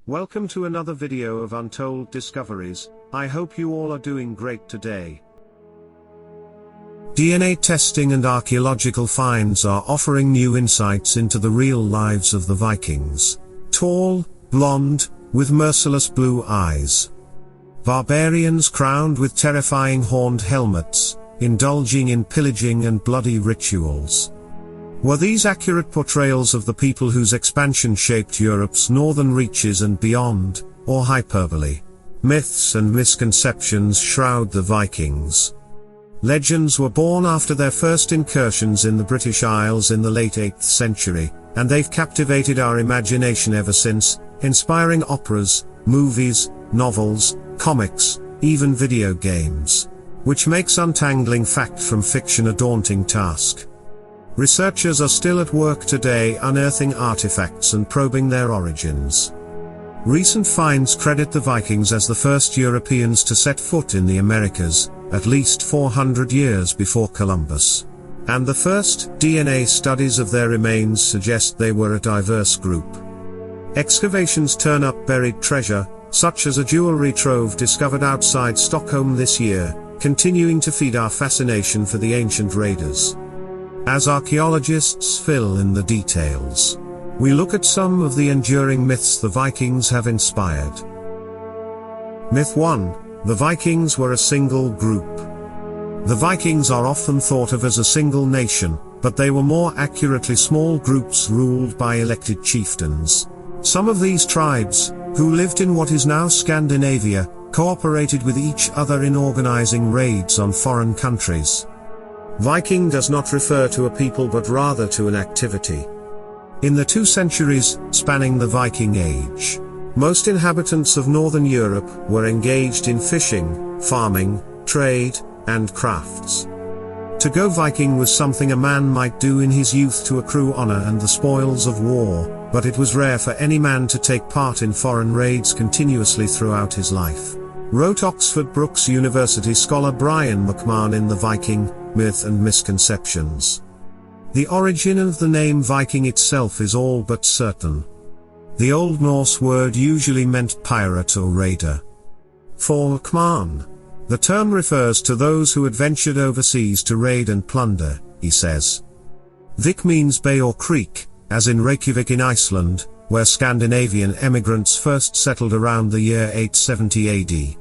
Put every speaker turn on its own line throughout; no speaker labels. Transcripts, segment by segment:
Welcome to another video of Untold Discoveries. I hope you all are doing great today. DNA testing and archaeological finds are offering new insights into the real lives of the Vikings. Tall, blonde, with merciless blue eyes. Barbarians crowned with terrifying horned helmets, indulging in pillaging and bloody rituals. Were these accurate portrayals of the people whose expansion shaped Europe's northern reaches and beyond, or hyperbole? Myths and misconceptions shroud the Vikings. Legends were born after their first incursions in the British Isles in the late 8th century, and they've captivated our imagination ever since, inspiring operas, movies, novels, comics, even video games. Which makes untangling fact from fiction a daunting task. Researchers are still at work today unearthing artifacts and probing their origins. Recent finds credit the Vikings as the first Europeans to set foot in the Americas, at least 400 years before Columbus. And the first DNA studies of their remains suggest they were a diverse group. Excavations turn up buried treasure, such as a jewelry trove discovered outside Stockholm this year, continuing to feed our fascination for the ancient raiders. As archaeologists fill in the details, we look at some of the enduring myths the Vikings have inspired. Myth 1. The Vikings were a single group. The Vikings are often thought of as a single nation, but they were more accurately small groups ruled by elected chieftains. Some of these tribes, who lived in what is now Scandinavia, cooperated with each other in organizing raids on foreign countries. Viking does not refer to a people but rather to an activity. In the 2 centuries spanning the Viking Age, most inhabitants of northern Europe were engaged in fishing, farming, trade, and crafts. To go Viking was something a man might do in his youth to accrue honor and the spoils of war, but it was rare for any man to take part in foreign raids continuously throughout his life. Wrote Oxford Brookes University scholar Brian McMahon in The Viking, Myth and Misconceptions. The origin of the name Viking itself is all but certain. The Old Norse word usually meant pirate or raider. For McMahon, the term refers to those who adventured overseas to raid and plunder, he says. Vik means bay or creek, as in Reykjavik in Iceland, where Scandinavian emigrants first settled around the year 870 AD.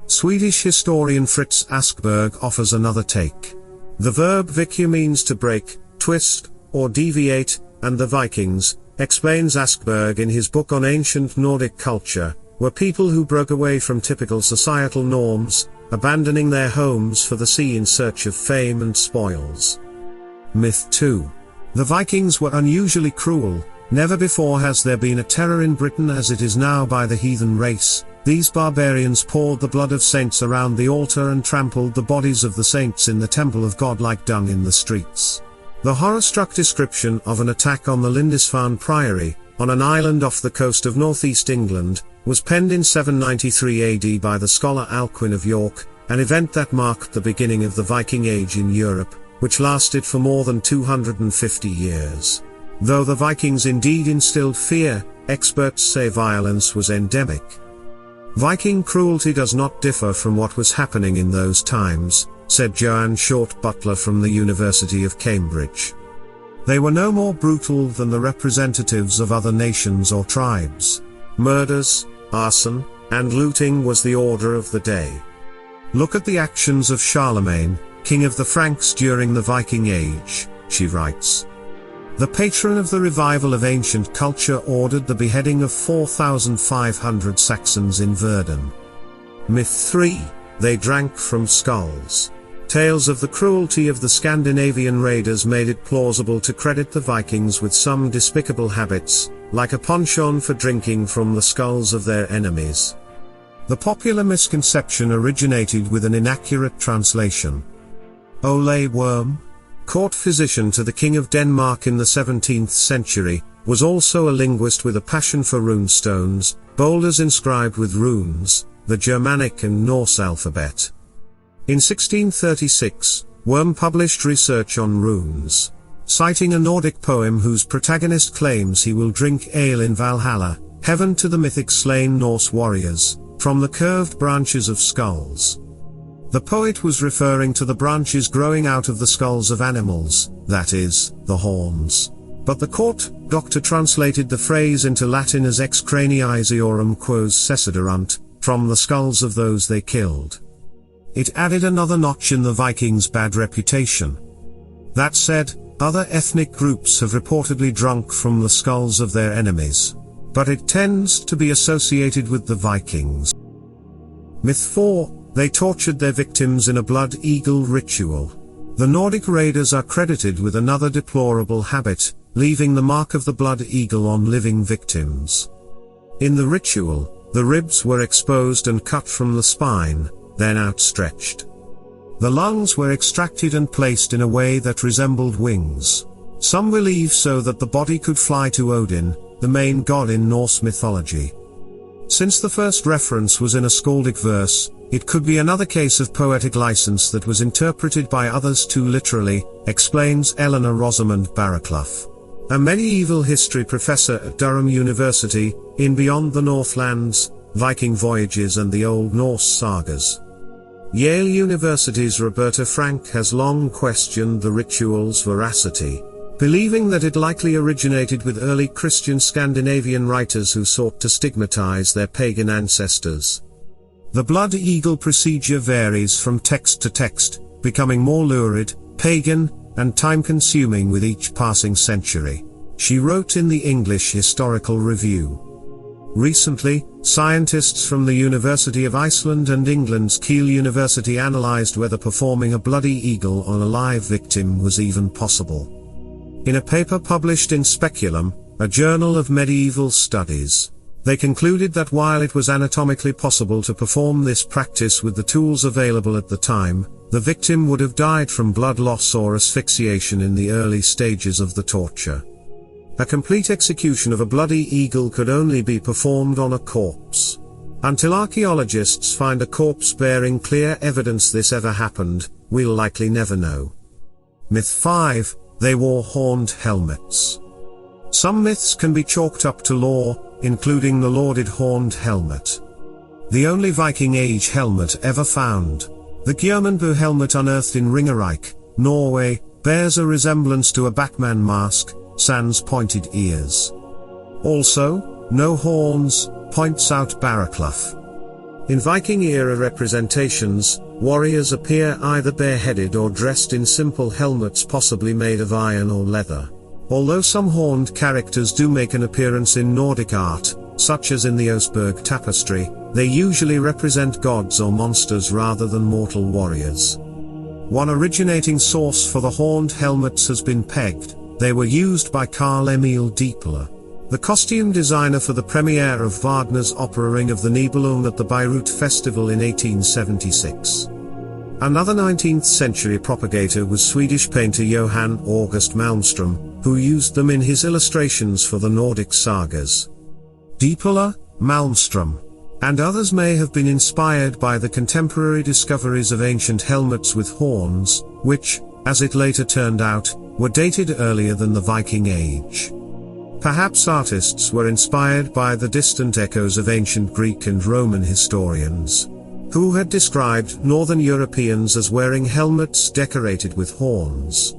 Swedish historian Fritz Askberg offers another take. The verb vikja means to break, twist, or deviate, and the Vikings, explains Askberg in his book on ancient Nordic culture, were people who broke away from typical societal norms, abandoning their homes for the sea in search of fame and spoils. Myth 2. The Vikings were unusually cruel. Never before has there been a terror in Britain as it is now by the heathen race. These barbarians poured the blood of saints around the altar and trampled the bodies of the saints in the temple of God like dung in the streets. The horror-struck description of an attack on the Lindisfarne Priory, on an island off the coast of northeast England, was penned in 793 AD by the scholar Alcuin of York, an event that marked the beginning of the Viking Age in Europe, which lasted for more than 250 years. Though the Vikings indeed instilled fear, experts say violence was endemic. Viking cruelty does not differ from what was happening in those times, said Joanne Short Butler from the University of Cambridge. They were no more brutal than the representatives of other nations or tribes. Murders, arson, and looting was the order of the day. Look at the actions of Charlemagne, king of the Franks during the Viking Age, she writes. The patron of the revival of ancient culture ordered the beheading of 4,500 Saxons in Verdun. Myth 3. They drank from skulls. Tales of the cruelty of the Scandinavian raiders made it plausible to credit the Vikings with some despicable habits, like a penchant for drinking from the skulls of their enemies. The popular misconception originated with an inaccurate translation. Ole Worm, court physician to the King of Denmark in the 17th century, was also a linguist with a passion for runestones, boulders inscribed with runes, the Germanic and Norse alphabet. In 1636, Worm published research on runes. Citing a Nordic poem whose protagonist claims he will drink ale in Valhalla, heaven to the mythic slain Norse warriors, from the curved branches of skulls. The poet was referring to the branches growing out of the skulls of animals, that is, the horns. But the court doctor translated the phrase into Latin as ex craniis eorum quos sessiderunt, from the skulls of those they killed. It added another notch in the Vikings' bad reputation. That said, other ethnic groups have reportedly drunk from the skulls of their enemies. But it tends to be associated with the Vikings. Myth 4, they tortured their victims in a blood eagle ritual. The Nordic raiders are credited with another deplorable habit, leaving the mark of the blood eagle on living victims. In the ritual, the ribs were exposed and cut from the spine, then outstretched. The lungs were extracted and placed in a way that resembled wings. Some believe so that the body could fly to Odin, the main god in Norse mythology. Since the first reference was in a skaldic verse, it could be another case of poetic license that was interpreted by others too literally, explains Eleanor Rosamond Barraclough, a medieval history professor at Durham University, in Beyond the Northlands, Viking Voyages and the Old Norse Sagas. Yale University's Roberta Frank has long questioned the ritual's veracity, believing that it likely originated with early Christian Scandinavian writers who sought to stigmatize their pagan ancestors. The blood eagle procedure varies from text to text, becoming more lurid, pagan, and time-consuming with each passing century, she wrote in the English Historical Review. Recently, scientists from the University of Iceland and England's Keele University analyzed whether performing a bloody eagle on a live victim was even possible. In a paper published in Speculum, a journal of medieval studies, they concluded that while it was anatomically possible to perform this practice with the tools available at the time, the victim would have died from blood loss or asphyxiation in the early stages of the torture. A complete execution of a bloody eagle could only be performed on a corpse. Until archaeologists find a corpse bearing clear evidence this ever happened, we'll likely never know. Myth 5, they wore horned helmets. Some myths can be chalked up to lore, including the lauded horned helmet. The only Viking Age helmet ever found, the Gjørmundbu helmet unearthed in Ringerike, Norway, bears a resemblance to a Batman mask, sans pointed ears. Also, no horns, points out Barraclough. In Viking-era representations, warriors appear either bareheaded or dressed in simple helmets possibly made of iron or leather. Although some horned characters do make an appearance in Nordic art, such as in the Oseberg tapestry, they usually represent gods or monsters rather than mortal warriors. One originating source for the horned helmets has been pegged. They were used by Carl Emil Diepeler, the costume designer for the premiere of Wagner's opera Ring of the Nibelung at the Bayreuth Festival in 1876. Another 19th-century propagator was Swedish painter Johann August Malmström, who used them in his illustrations for the Nordic sagas. Diepeler, Malmström, and others may have been inspired by the contemporary discoveries of ancient helmets with horns, which, as it later turned out, were dated earlier than the Viking Age. Perhaps artists were inspired by the distant echoes of ancient Greek and Roman historians, who had described Northern Europeans as wearing helmets decorated with horns.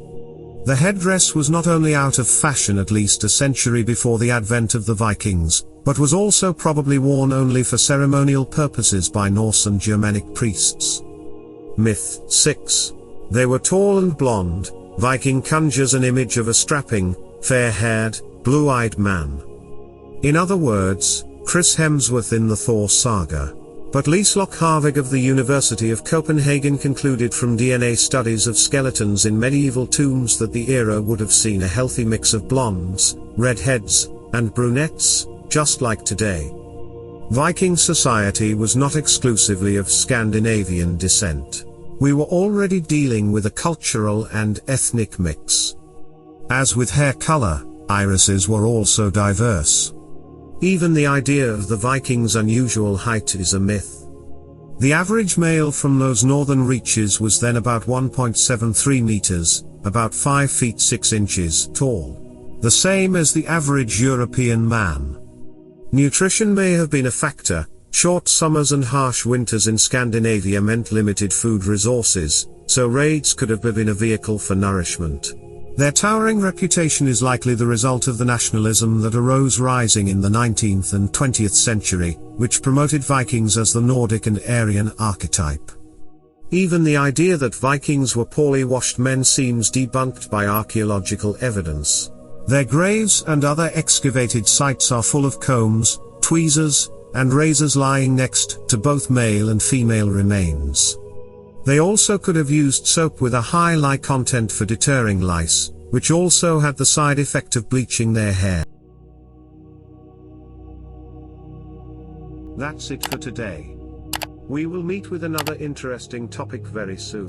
The headdress was not only out of fashion at least a century before the advent of the Vikings, but was also probably worn only for ceremonial purposes by Norse and Germanic priests. Myth 6. They were tall and blonde. Viking conjures an image of a strapping, fair-haired, blue-eyed man. In other words, Chris Hemsworth in the Thor saga. But Liselok Harvig of the University of Copenhagen concluded from DNA studies of skeletons in medieval tombs that the era would have seen a healthy mix of blondes, redheads, and brunettes, just like today. Viking society was not exclusively of Scandinavian descent. We were already dealing with a cultural and ethnic mix. As with hair color, irises were also diverse. Even the idea of the Vikings' unusual height is a myth. The average male from those northern reaches was then about 1.73 meters, about 5 feet 6 inches tall. The same as the average European man. Nutrition may have been a factor. Short summers and harsh winters in Scandinavia meant limited food resources, so raids could have been a vehicle for nourishment. Their towering reputation is likely the result of the nationalism that arose rising in the 19th and 20th century, which promoted Vikings as the Nordic and Aryan archetype. Even the idea that Vikings were poorly washed men seems debunked by archaeological evidence. Their graves and other excavated sites are full of combs, tweezers, and razors lying next to both male and female remains. They also could have used soap with a high lye content for deterring lice, which also had the side effect of bleaching their hair. That's it for today. We will meet with another interesting topic very soon.